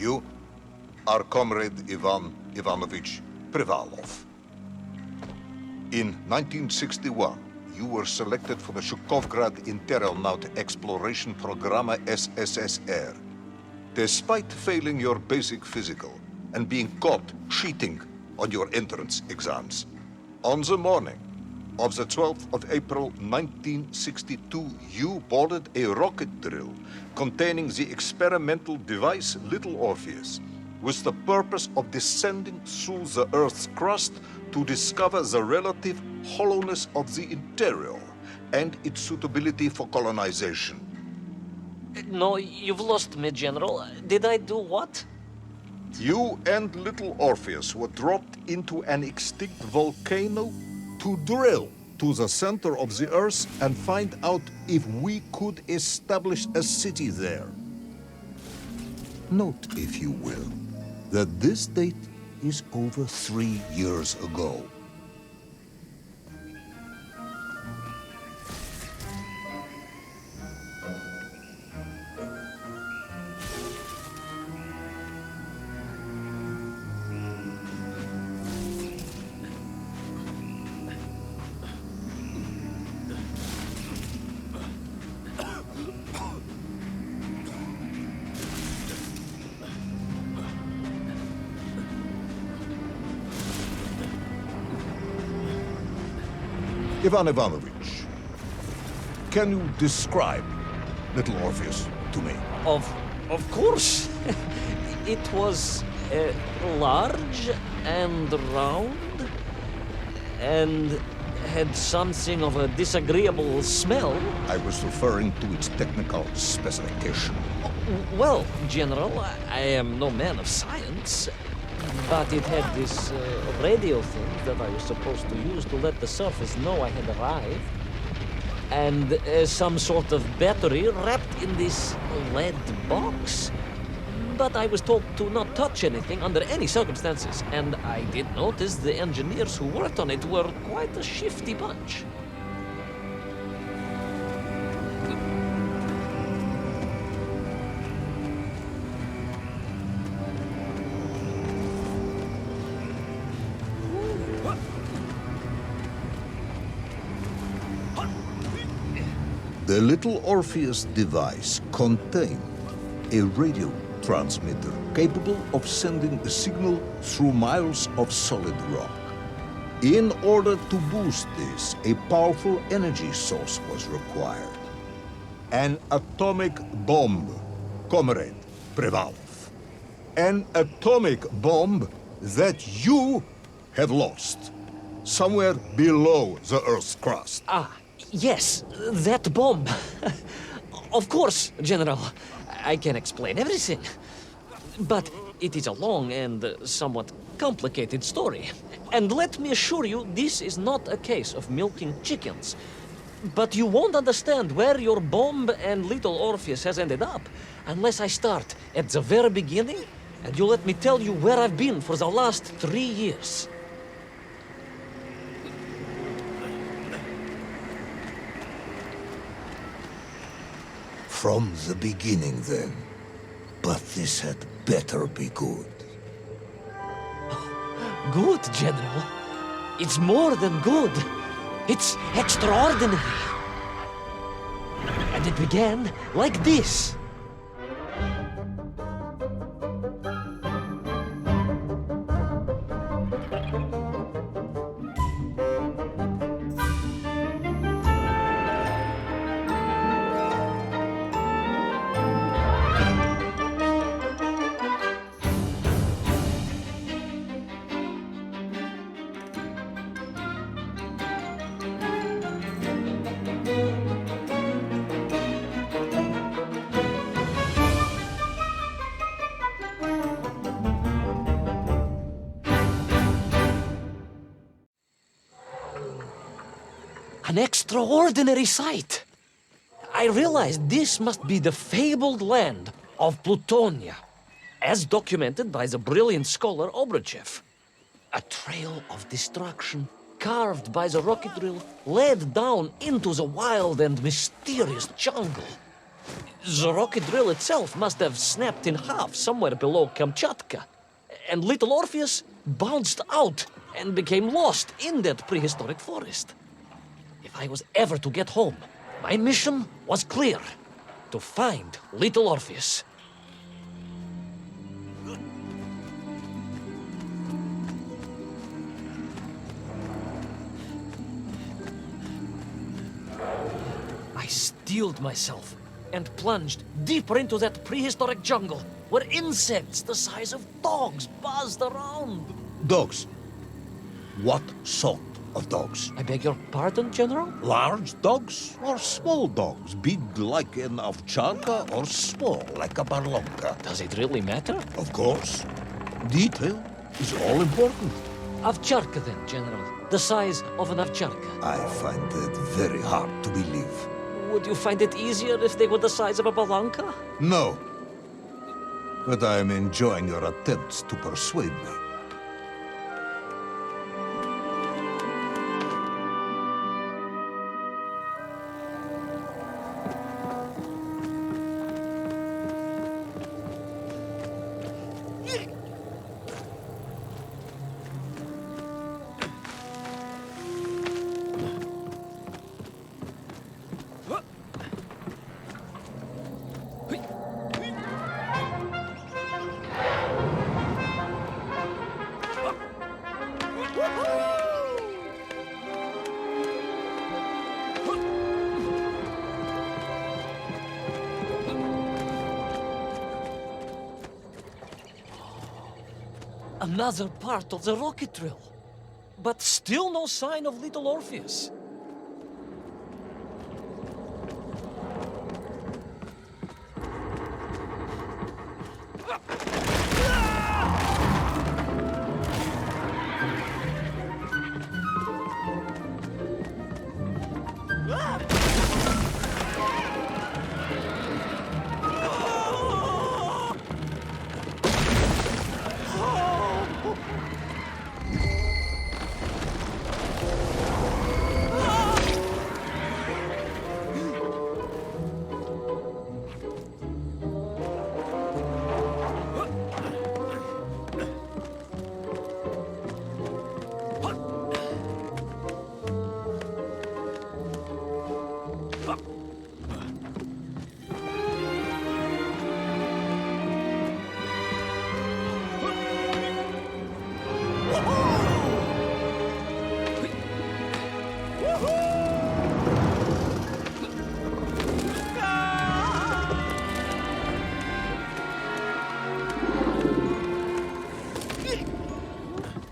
You are Comrade Ivan Ivanovich Privalov. In 1961, you were selected for the Shukovgrad Interonaut Exploration Programma SSSR. Despite failing your basic physical and being caught cheating on your entrance exams, on the morning of the 12th of April 1962, you boarded a rocket drill containing the experimental device Little Orpheus, with the purpose of descending through the Earth's crust to discover the relative hollowness of the interior and its suitability for colonization. No, you've lost me, General. Did I do what? You and Little Orpheus were dropped into an extinct volcano to drill to the center of the Earth and find out if we could establish a city there. Note, if you will, that this date is over 3 years ago. Ivan Ivanovich, can you describe Little Orpheus to me? Of course. It was large and round and had something of a disagreeable smell. I was referring to its technical specification. Well, General, I am no man of science, but it had this radio thing that I was supposed to use to let the surface know I had arrived. And some sort of battery wrapped in this lead box. But I was told to not touch anything under any circumstances. And I did notice the engineers who worked on it were quite a shifty bunch. The Little Orpheus device contained a radio transmitter capable of sending a signal through miles of solid rock. In order to boost this, a powerful energy source was required. An atomic bomb, Comrade Privalov. An atomic bomb that you have lost somewhere below the Earth's crust. Yes, that bomb. Of course, General. I can explain everything. But it is a long and somewhat complicated story. And let me assure you, this is not a case of milking chickens. But you won't understand where your bomb and Little Orpheus has ended up unless I start at the very beginning and you let me tell you where I've been for the last 3 years. From the beginning, then. But this had better be good. Good, General. It's more than good. It's extraordinary. And it began like this. An extraordinary sight. I realized this must be the fabled land of Plutonia, as documented by the brilliant scholar Obruchev. A trail of destruction carved by the rocket drill led down into the wild and mysterious jungle. The rocket drill itself must have snapped in half somewhere below Kamchatka. And little Orpheus bounced out and became lost in that prehistoric forest. If I was ever to get home, my mission was clear: to find little Orpheus. I steeled myself and plunged deeper into that prehistoric jungle where insects the size of dogs buzzed around. Dogs? What sort of dogs? I beg your pardon, General? Large dogs or small dogs? Big like an ovcharka or small like a barlonka? Does it really matter? Of course. Detail is all important. Ovcharka then, General. The size of an ovcharka. I find it very hard to believe. Would you find it easier if they were the size of a balanka? No. But I am enjoying your attempts to persuade me. Another part of the rocket drill. But still no sign of little Orpheus.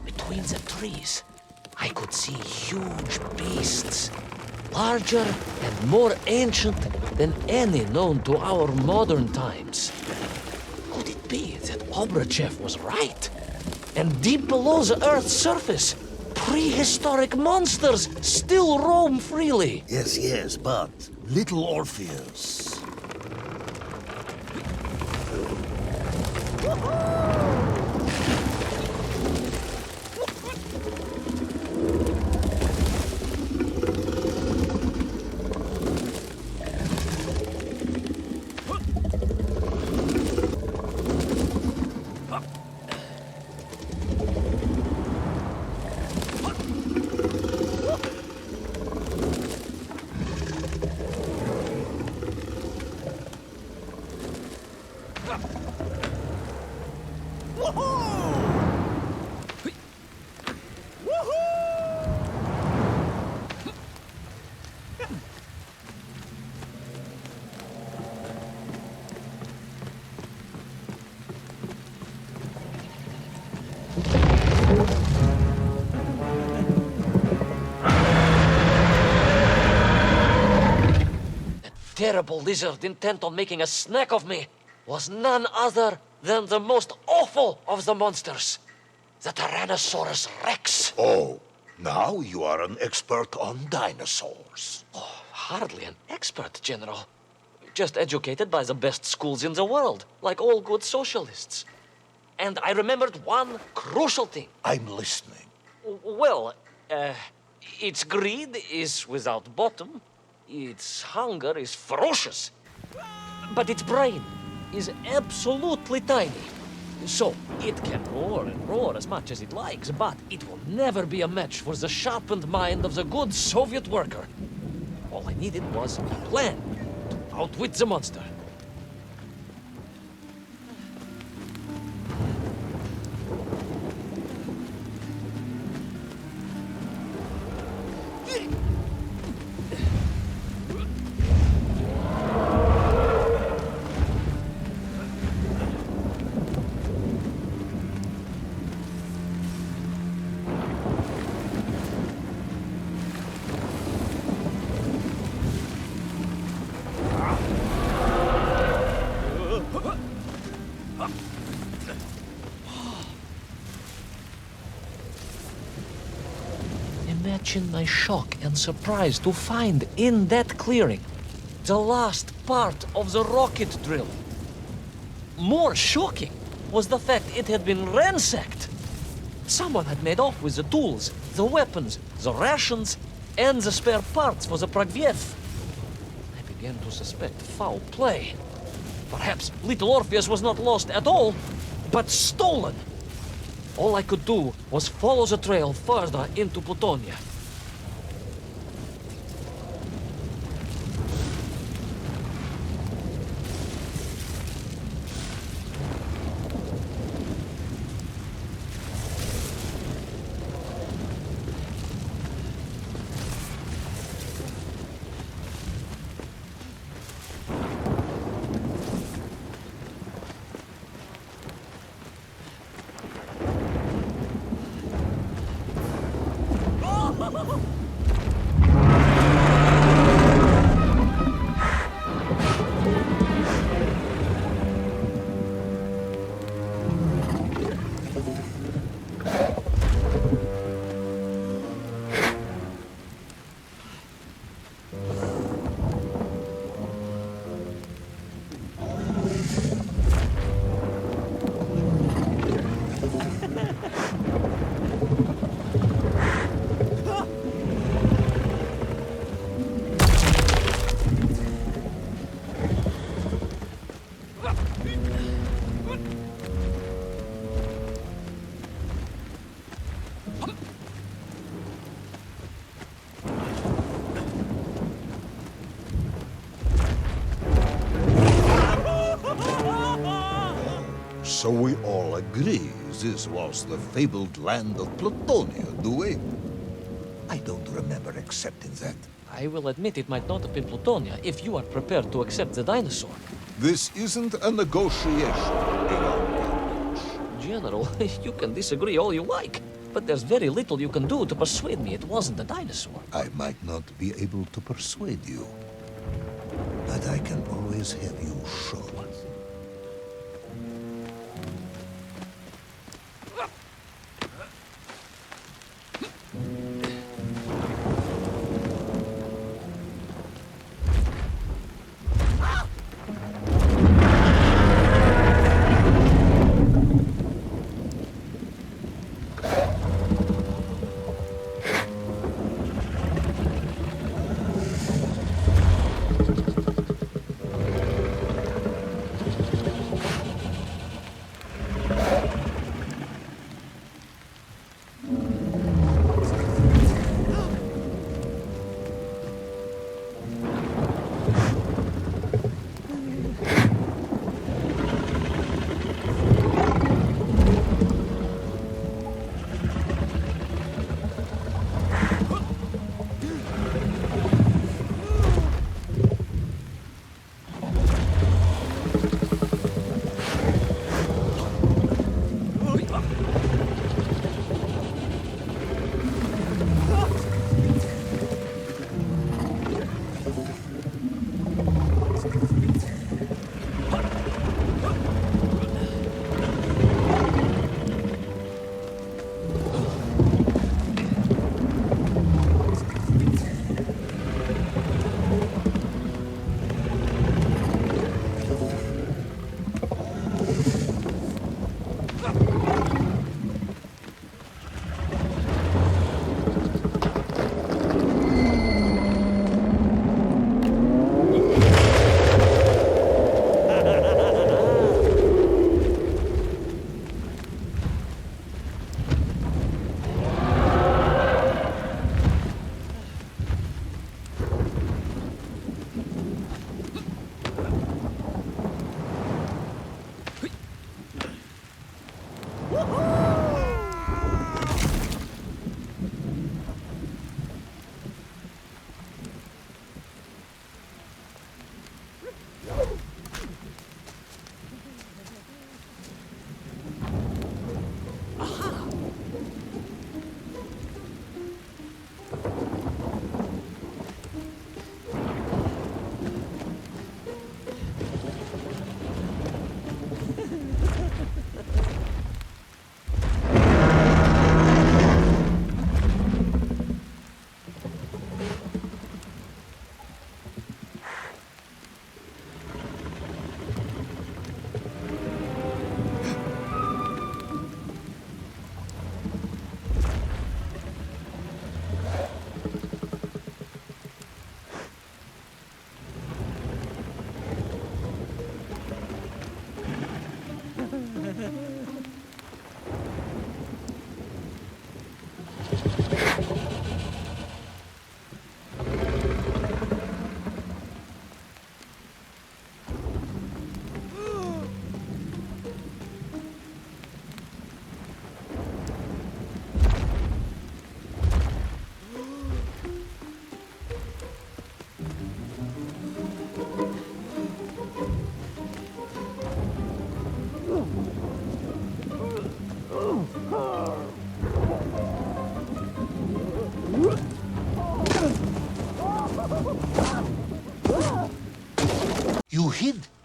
Between the trees, I could see huge beasts, larger and more ancient than any known to our modern times. Could it be that Obrachev was right? And deep below the Earth's surface, prehistoric monsters still roam freely? Yes, but little Orpheus. Terrible lizard intent on making a snack of me was none other than the most awful of the monsters, the Tyrannosaurus Rex. Oh, now you are an expert on dinosaurs. Oh, hardly an expert, General. Just educated by the best schools in the world, like all good socialists. And I remembered one crucial thing. I'm listening. Well, its greed is without bottom. Its hunger is ferocious. But its brain is absolutely tiny. So, it can roar and roar as much as it likes, but it will never be a match for the sharpened mind of the good Soviet worker. All I needed was a plan to outwit the monster. Imagine my shock and surprise to find in that clearing the last part of the rocket drill. More shocking was the fact it had been ransacked. Someone had made off with the tools, the weapons, the rations, and the spare parts for the Pragviev. I began to suspect foul play. Perhaps little Orpheus was not lost at all, but stolen. All I could do was follow the trail further into Plutonia. So we all agree this was the fabled land of Plutonia, do we? I don't remember accepting that. I will admit it might not have been Plutonia if you are prepared to accept the dinosaur. This isn't a negotiation, Ivan. General, you can disagree all you like, but there's very little you can do to persuade me it wasn't a dinosaur. I might not be able to persuade you, but I can always have you show.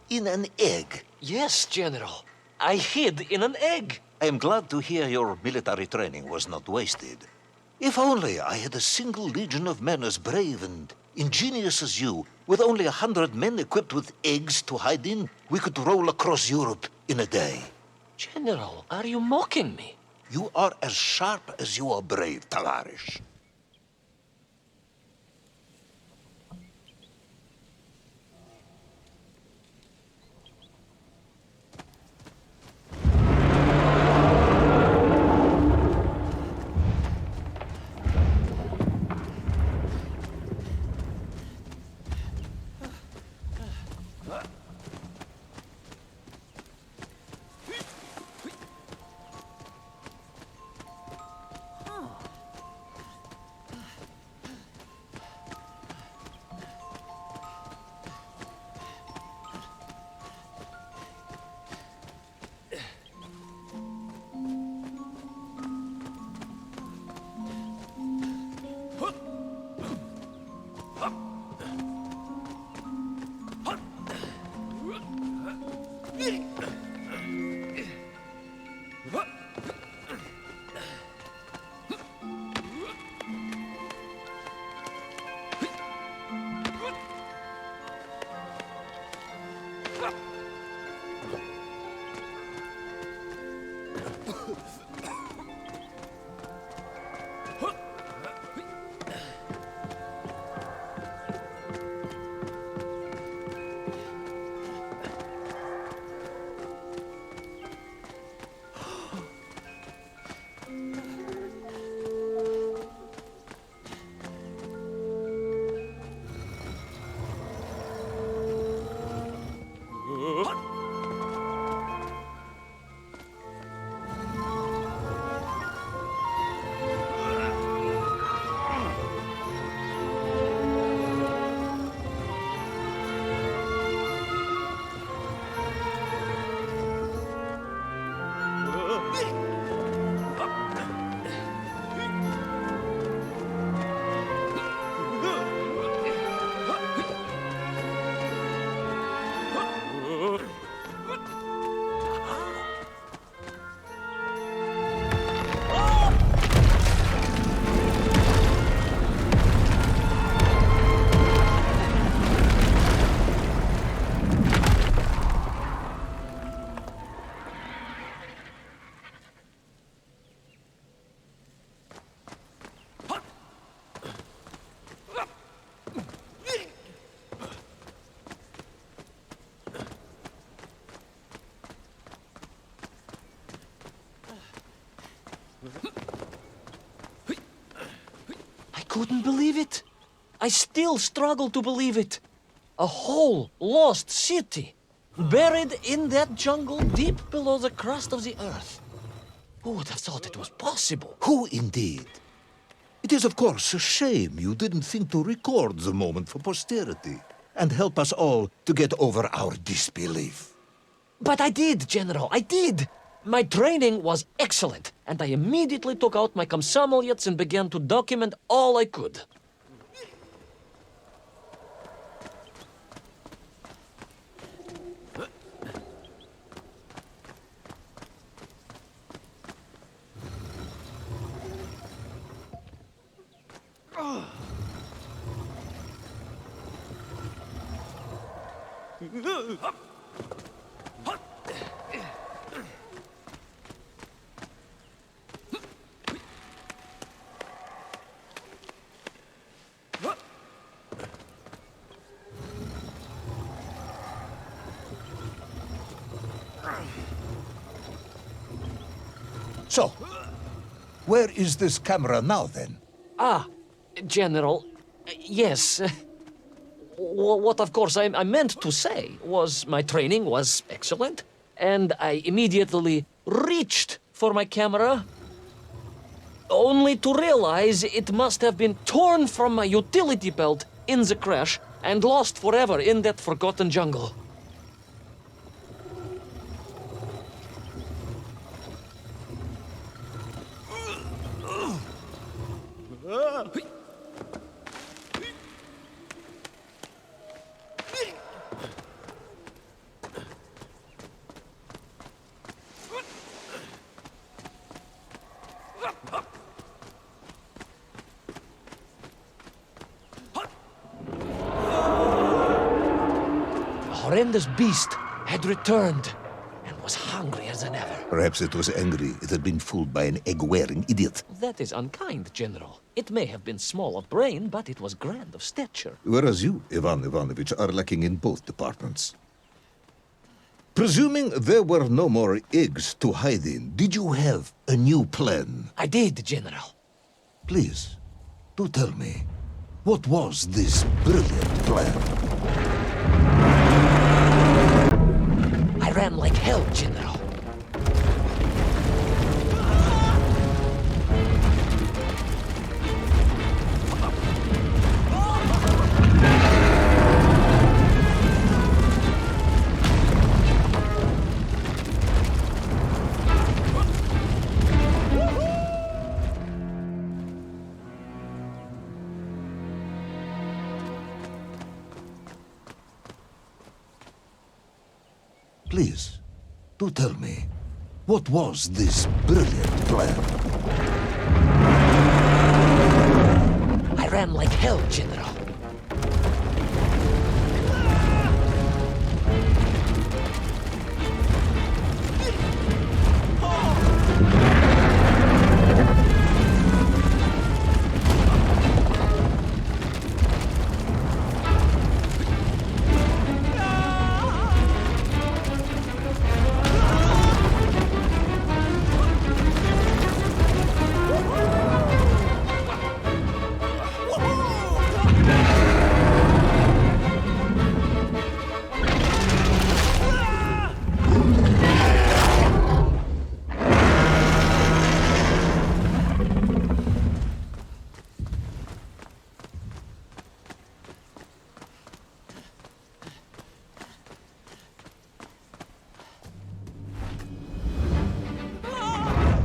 in an egg. Yes, General. I hid in an egg. I am glad to hear your military training was not wasted. If only I had a single legion of men as brave and ingenious as you, with only 100 men equipped with eggs to hide in, we could roll across Europe in a day. General, are you mocking me? You are as sharp as you are brave, Tavarish. I couldn't believe it. I still struggle to believe it. A whole lost city, buried in that jungle deep below the crust of the earth. Who would have thought it was possible? Who indeed? It is, of course, a shame you didn't think to record the moment for posterity and help us all to get over our disbelief. But I did, General, I did. My training was excellent, and I immediately took out my komsomolets and began to document all I could. So, where is this camera now, then? General, yes. What, of course, I meant to say was my training was excellent, and I immediately reached for my camera, only to realize it must have been torn from my utility belt in the crash and lost forever in that forgotten jungle. horrendous beast had returned and was hungrier than ever. Perhaps it was angry it had been fooled by an egg-wearing idiot. That is unkind, General. It may have been small of brain, but it was grand of stature. Whereas you, Ivan Ivanovich, are lacking in both departments. Presuming there were no more eggs to hide in, did you have a new plan? I did, General. Please, do tell me, what was this brilliant plan? I ran like hell, General. Please, do tell me, what was this brilliant plan? I ran like hell, General.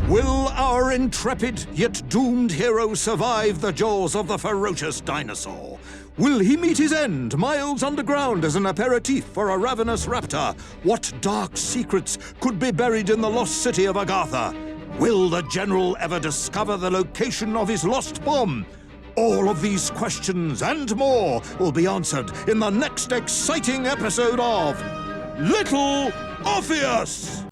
Will our intrepid yet doomed hero survive the jaws of the ferocious dinosaur? Will he meet his end miles underground as an aperitif for a ravenous raptor? What dark secrets could be buried in the lost city of Agatha? Will the general ever discover the location of his lost bomb? All of these questions and more will be answered in the next exciting episode of Little Orpheus!